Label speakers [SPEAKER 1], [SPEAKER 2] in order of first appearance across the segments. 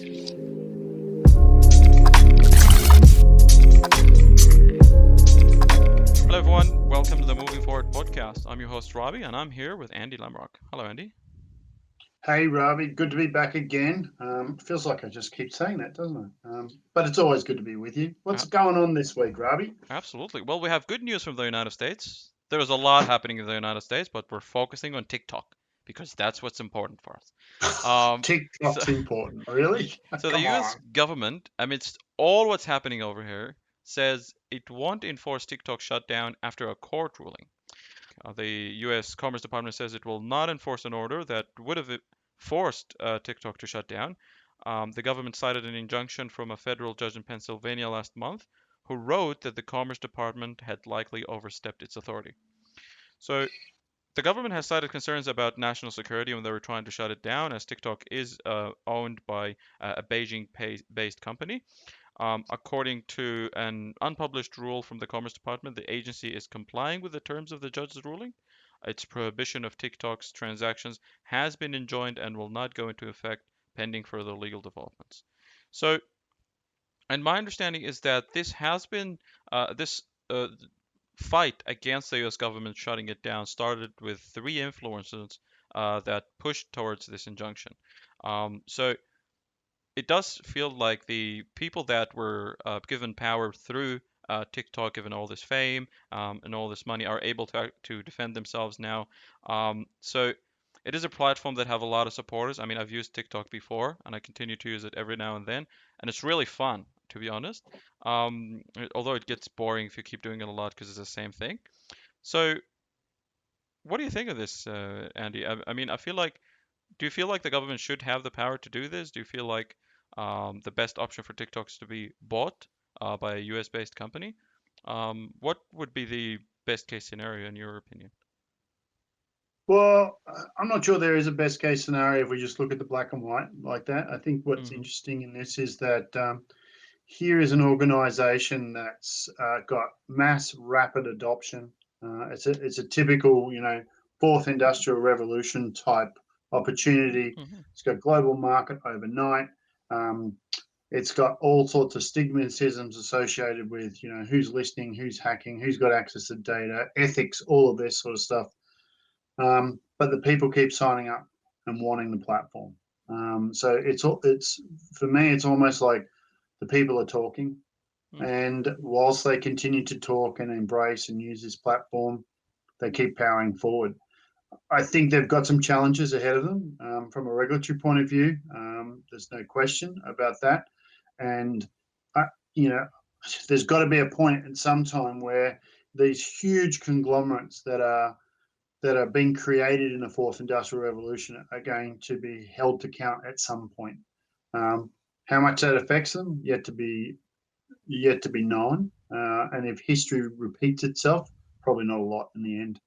[SPEAKER 1] Hello everyone, welcome to the Moving Forward podcast. I'm your host Rabi and I'm here with Andy Lamrock. Hello Andy.
[SPEAKER 2] Hey Rabi, good to be back again. Feels like I just keep saying that, doesn't it? But it's always good to be with you. What's going on this week, Rabi?
[SPEAKER 1] Absolutely. Well, we have good news from the United States. There's a lot happening in the United States, but we're focusing on TikTok because that's what's important for us.
[SPEAKER 2] TikTok's important, really?
[SPEAKER 1] So the
[SPEAKER 2] Come
[SPEAKER 1] US
[SPEAKER 2] on.
[SPEAKER 1] government, amidst all what's happening over here, says it won't enforce TikTok shutdown after a court ruling. The US Commerce Department says it will not enforce an order that would have forced TikTok to shut down. The government cited an injunction from a federal judge in Pennsylvania last month who wrote that the Commerce Department had likely overstepped its authority. So the government has cited concerns about national security when they were trying to shut it down, as TikTok is owned by a Beijing-based company. According to an unpublished rule from the Commerce Department, the agency is complying with the terms of the judge's ruling. Its prohibition of TikTok's transactions has been enjoined and will not go into effect pending further legal developments. So, and my understanding is that this fight against the U.S. government shutting it down started with three influencers that pushed towards this injunction. So it does feel like the people that were given power through TikTok, given all this fame and all this money, are able to defend themselves now. So it is a platform that have a lot of supporters. I mean, I've used TikTok before, and I continue to use it every now and then, and it's really fun, to be honest. Although it gets boring if you keep doing it a lot because it's the same thing. So, what do you think of this, Andy? I mean, do you feel like the government should have the power to do this? Do you feel like the best option for TikTok is to be bought by a US-based company? What would be the best case scenario in your opinion?
[SPEAKER 2] Well, I'm not sure there is a best case scenario if we just look at the black and white like that. I think what's
[SPEAKER 1] Hmm.
[SPEAKER 2] interesting in this is that here is an organization that's got mass rapid adoption. It's a typical, fourth industrial revolution type opportunity.
[SPEAKER 1] Hmm.
[SPEAKER 2] It's got global market overnight. Um, it's got all sorts of stigmatisms associated with, who's listening, who's hacking, who's got access to data, ethics, all of this sort of stuff. But the people keep signing up and wanting the platform. So it's for me, it's almost like the people are talking, and whilst they continue to talk and embrace and use this platform, they keep powering forward. I think they've got some challenges ahead of them from a regulatory point of view. There's no question about that, and I, you know, there's got to be a point at some time where these huge conglomerates that are being created in the fourth industrial revolution are going to be held to account at some point. How much that affects them yet to be known. And if history repeats itself, probably not a lot in the end.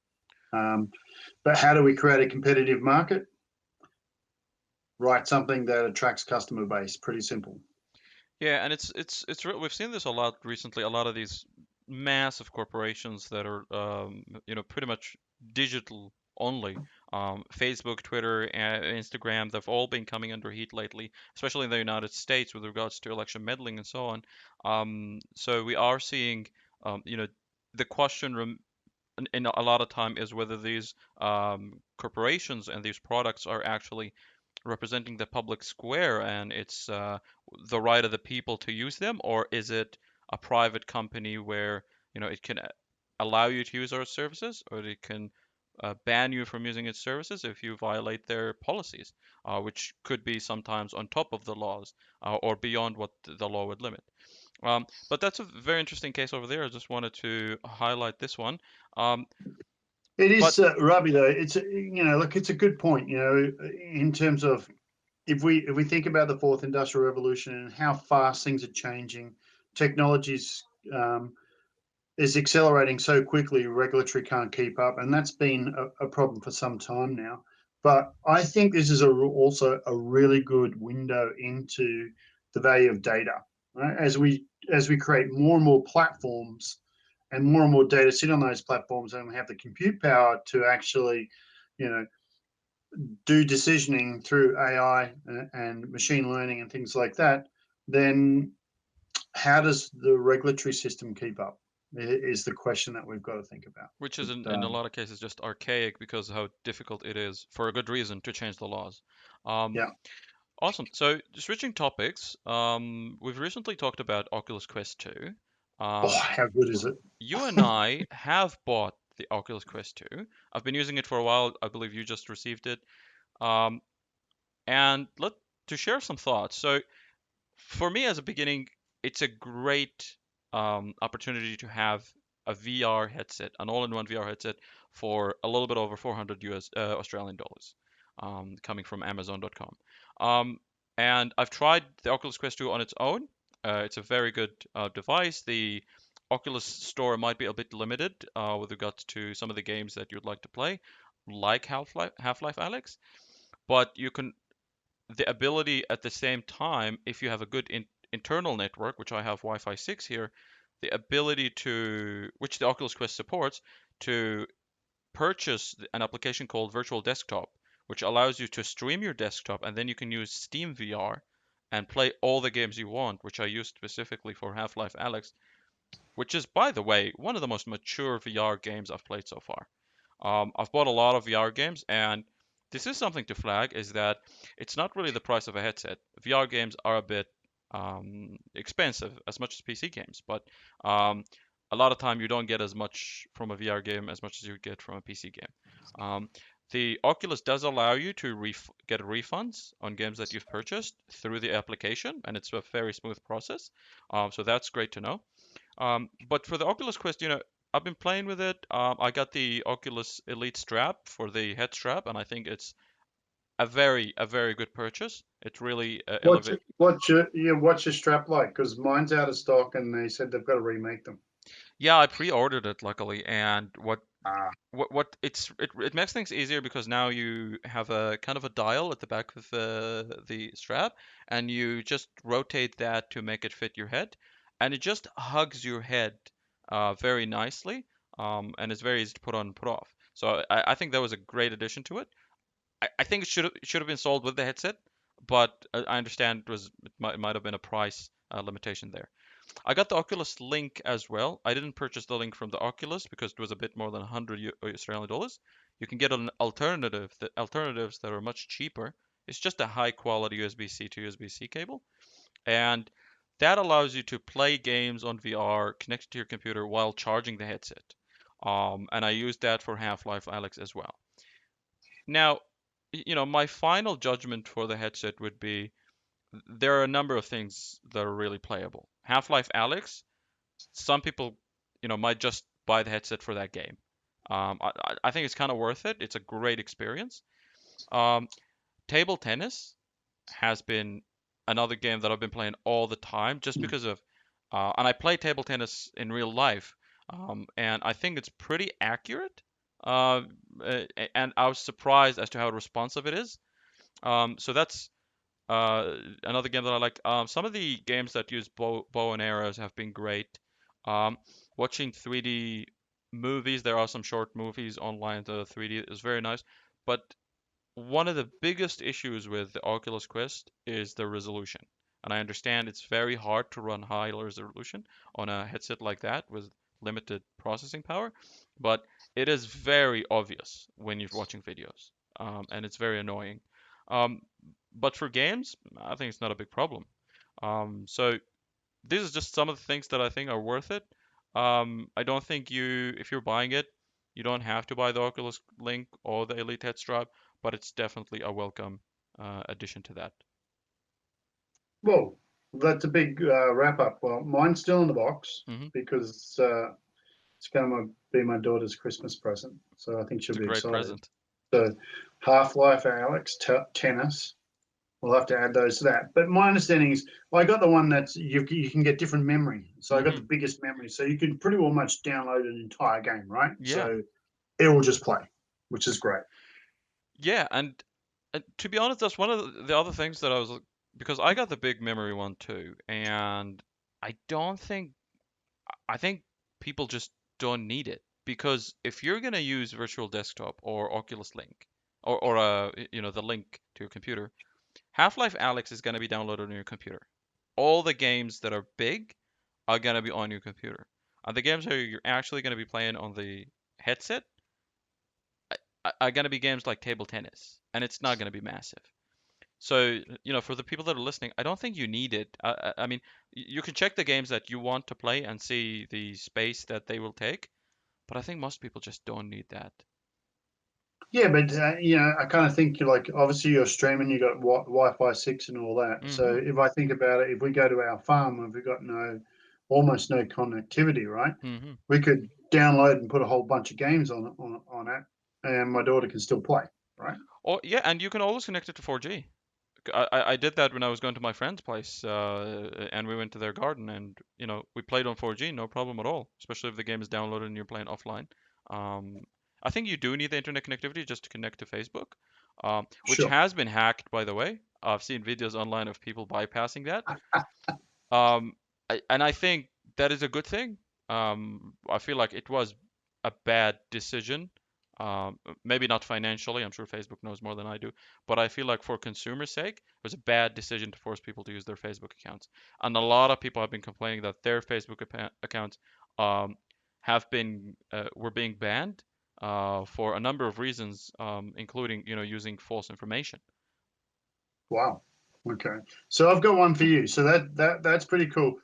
[SPEAKER 2] But how do we create a competitive market? Write something that attracts customer base. Pretty simple.
[SPEAKER 1] Yeah, and we've seen this a lot recently. A lot of these massive corporations that are pretty much digital only. Facebook, Twitter, Instagram, they've all been coming under heat lately, especially in the United States with regards to election meddling and so on. So we are seeing, the question in a lot of time is whether these corporations and these products are actually representing the public square and it's the right of the people to use them, or is it a private company where it can allow you to use our services, or it can ban you from using its services if you violate their policies, which could be sometimes on top of the laws or beyond what the law would limit. But that's a very interesting case over there. I just wanted to highlight this one. Um,
[SPEAKER 2] It
[SPEAKER 1] but
[SPEAKER 2] is, Robbie. Though look, it's a good point. In terms of if we think about the fourth industrial revolution and how fast things are changing, technologies is accelerating so quickly, regulatory can't keep up, and that's been a problem for some time now. But I think this is also a really good window into the value of data. Right? As we create more and more platforms and more data sit on those platforms, and we have the compute power to actually, you know, do decisioning through AI and machine learning and things like that, then how does the regulatory system keep up? Is the question that we've got to think about.
[SPEAKER 1] Which is
[SPEAKER 2] But,
[SPEAKER 1] in a lot of cases just archaic because of how difficult it is, for a good reason, to change the laws. Um,
[SPEAKER 2] yeah.
[SPEAKER 1] awesome. So switching topics, we've recently talked about Oculus Quest 2.
[SPEAKER 2] Oh,
[SPEAKER 1] Um,
[SPEAKER 2] how good is it?
[SPEAKER 1] you and I have bought the Oculus Quest 2. I've been using it for a while. I believe you just received it. Um, and let to share some thoughts. So for me, as a beginning, it's a great opportunity to have a VR headset, an all-in-one VR headset for a little bit over 400 US Australian dollars, coming from Amazon.com. Um, and I've tried the Oculus Quest 2 on its own. It's a very good device. The Oculus Store might be a bit limited with regards to some of the games that you'd like to play, like Half-Life Alyx, but you can the ability at the same time, if you have a good internal network, which I have Wi-Fi 6 here, the ability to, which the Oculus Quest supports, to purchase an application called Virtual Desktop, which allows you to stream your desktop and then you can use Steam VR and play all the games you want, which I used specifically for Half-Life Alyx, which is, by the way, one of the most mature VR games I've played so far. I've bought a lot of VR games, and this is something to flag is that it's not really the price of a headset. VR games are a bit expensive, as much as PC games, but um, a lot of time you don't get as much from a VR game as much as you get from a PC game. Um, the Oculus does allow you to get refunds on games that you've purchased through the application, and it's a very smooth process. So that's great to know. But for the Oculus Quest, I've been playing with it. I got the Oculus Elite strap for the head strap, and I think it's a very good purchase. It really elevate.
[SPEAKER 2] What's your strap like? Because mine's out of stock, and they said they've got to remake them.
[SPEAKER 1] Yeah, I pre-ordered it luckily, and
[SPEAKER 2] Ah,
[SPEAKER 1] it makes things easier because now you have a kind of a dial at the back of the strap, and you just rotate that to make it fit your head, and it just hugs your head very nicely, and it's very easy to put on and put off. So I think that was a great addition to it. I think it should have been sold with the headset, but I understand it might have been a price limitation there. I got the Oculus Link as well. I didn't purchase the Link from the Oculus because it was a bit more than 100 Australian dollars. You can get an alternatives that are much cheaper. It's just a high quality USB-C to USB-C cable, and that allows you to play games on VR connected to your computer while charging the headset. And I used that for Half-Life Alyx as well. Now, my final judgment for the headset would be there are a number of things that are really playable. Half-Life Alyx, some people, might just buy the headset for that game. I think it's kind of worth it. It's a great experience. Um, Table tennis has been another game that I've been playing all the time just because of, and I play table tennis in real life, and I think it's pretty accurate. Uh, and I was surprised as to how responsive it is. So that's another game that I like. Some of the games that use bow and arrows have been great. Um, watching 3D movies, there are some short movies online that are 3D is very nice. But one of the biggest issues with the Oculus Quest is the resolution. And I understand it's very hard to run high resolution on a headset like that with limited processing power, but it is very obvious when you're watching videos, and it's very annoying. Um, but for games, I think it's not a big problem. So this is just some of the things that I think are worth it. I don't think if you're buying it, you don't have to buy the Oculus Link or the Elite Head Strap, but it's definitely a welcome addition to that.
[SPEAKER 2] well, that's a big wrap up. Well, mine's still in the box
[SPEAKER 1] Hmm.
[SPEAKER 2] because it's going to be my daughter's Christmas present, so I think she'll
[SPEAKER 1] It's a
[SPEAKER 2] be
[SPEAKER 1] great
[SPEAKER 2] excited.
[SPEAKER 1] present.
[SPEAKER 2] So, Half-Life Alyx, tennis. We'll have to add those to that. But my understanding is, well, I got the one that's you can get different memory. So I got the
[SPEAKER 1] Hmm.
[SPEAKER 2] biggest memory. So you can pretty well much download an entire game, right?
[SPEAKER 1] Yeah,
[SPEAKER 2] So it will just play, which is great.
[SPEAKER 1] yeah, and to be honest, that's one of the other things that I was because I got the big memory one too, and I don't think I think people just don't need it because if you're gonna use Virtual Desktop or Oculus Link, or the link to your computer. Half-Life Alyx is going to be downloaded on your computer. All the games that are big are going to be on your computer. And the games that you're actually going to be playing on the headset are going to be games like table tennis, and it's not going to be massive. So, for the people that are listening, I don't think you need it. I mean, you can check the games that you want to play and see the space that they will take, but I think most people just don't need that.
[SPEAKER 2] Yeah, but I kind of think you're like obviously you're streaming, you got Wi-Fi 6 and all that. So
[SPEAKER 1] Hmm.
[SPEAKER 2] if I think about it, if we go to our farm, we've got almost no connectivity, right?
[SPEAKER 1] Hmm.
[SPEAKER 2] We could download and put a whole bunch of games on it, and my daughter can still play, right?
[SPEAKER 1] Oh, yeah, and you can always connect it to 4G. I did that when I was going to my friend's place, and we went to their garden, and we played on 4G, no problem at all. Especially if the game is downloaded and you're playing offline. Um, I think you do need the internet connectivity just to connect to Facebook, which
[SPEAKER 2] Sure.
[SPEAKER 1] has been hacked, by the way. I've seen videos online of people bypassing that. Um, and I think that is a good thing. I feel like it was a bad decision. Maybe not financially. I'm sure Facebook knows more than I do. But I feel like for consumer sake, it was a bad decision to force people to use their Facebook accounts. And a lot of people have been complaining that their Facebook accounts um, were being banned for a number of reasons, including using false information.
[SPEAKER 2] Wow. Okay. So I've got one for you. So that's pretty cool.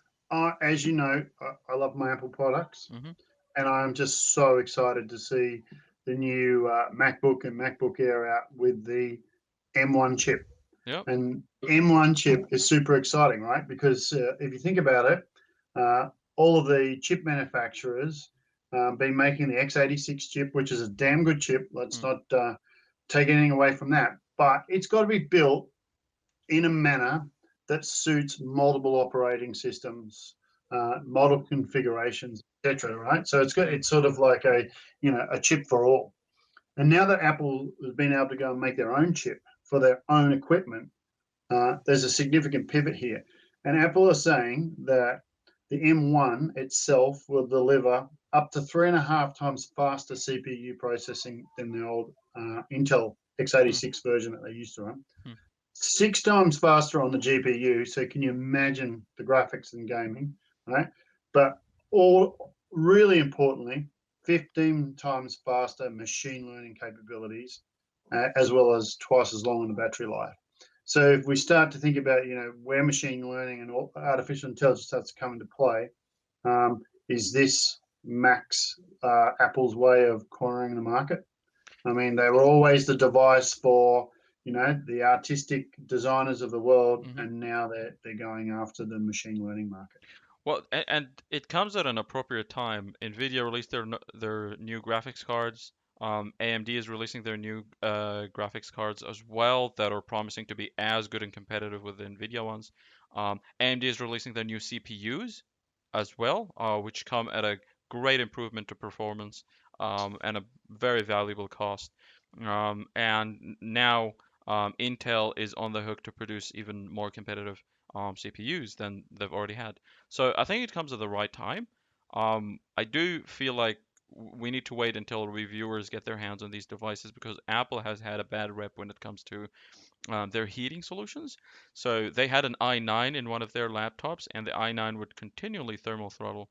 [SPEAKER 2] As you know, I love my Apple products,
[SPEAKER 1] Hmm.
[SPEAKER 2] and I'm just so excited to see the new MacBook and MacBook Air out with the M1 chip.
[SPEAKER 1] Yep.
[SPEAKER 2] And M1 chip is super exciting, right? Because if you think about it, uh, all of the chip manufacturers been making the x86 chip, which is a damn good chip. Let's
[SPEAKER 1] Mm.
[SPEAKER 2] not take anything away from that. But it's got to be built in a manner that suits multiple operating systems, model configurations, etc. Right? So it's sort of like a chip for all. And now that Apple has been able to go and make their own chip for their own equipment, there's a significant pivot here. And Apple are saying that the M1 itself will deliver up to 3.5 times faster CPU processing than the old Intel
[SPEAKER 1] Mm.
[SPEAKER 2] x86 version that they used to run.
[SPEAKER 1] Mm.
[SPEAKER 2] 6 times faster on the GPU. So can you imagine the graphics and gaming, right? But all really importantly, 15 times faster machine learning capabilities, as well as twice as long on the battery life. So if we start to think about, where machine learning and artificial intelligence starts to come into play, is this Max Apple's way of cornering the market? I mean, they were always the device for, the artistic designers of the world,
[SPEAKER 1] Hmm.
[SPEAKER 2] and now they're going after the machine learning market.
[SPEAKER 1] Well, and it comes at an appropriate time. Nvidia released their new graphics cards. AMD is releasing their new graphics cards as well that are promising to be as good and competitive with the Nvidia ones. AMD is releasing their new CPUs as well, which come at a great improvement to performance and a very valuable cost. And now Intel is on the hook to produce even more competitive CPUs than they've already had. So I think it comes at the right time. I do feel like we need to wait until reviewers get their hands on these devices because Apple has had a bad rep when it comes to their heating solutions. So they had an i9 in one of their laptops, and the i9 would continually thermal throttle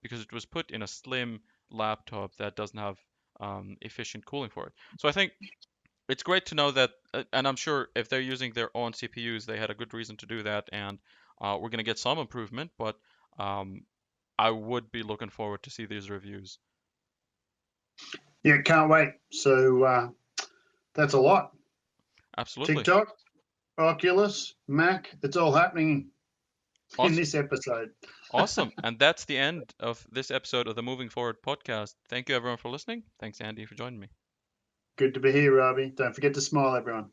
[SPEAKER 1] because it was put in a slim laptop that doesn't have efficient cooling for it. So I think it's great to know that, and I'm sure if they're using their own CPUs, they had a good reason to do that, and we're going to get some improvement, but um, I would be looking forward to see these reviews.
[SPEAKER 2] Yeah, can't wait. So that's a lot.
[SPEAKER 1] Absolutely.
[SPEAKER 2] TikTok, Oculus, Mac, it's all happening in
[SPEAKER 1] Awesome.
[SPEAKER 2] this episode.
[SPEAKER 1] Awesome. And that's the end of this episode of the Moving Forward podcast. Thank you, everyone, for listening. Thanks, Andy, for joining me.
[SPEAKER 2] Good to be here, Rabi. Don't forget to smile, everyone.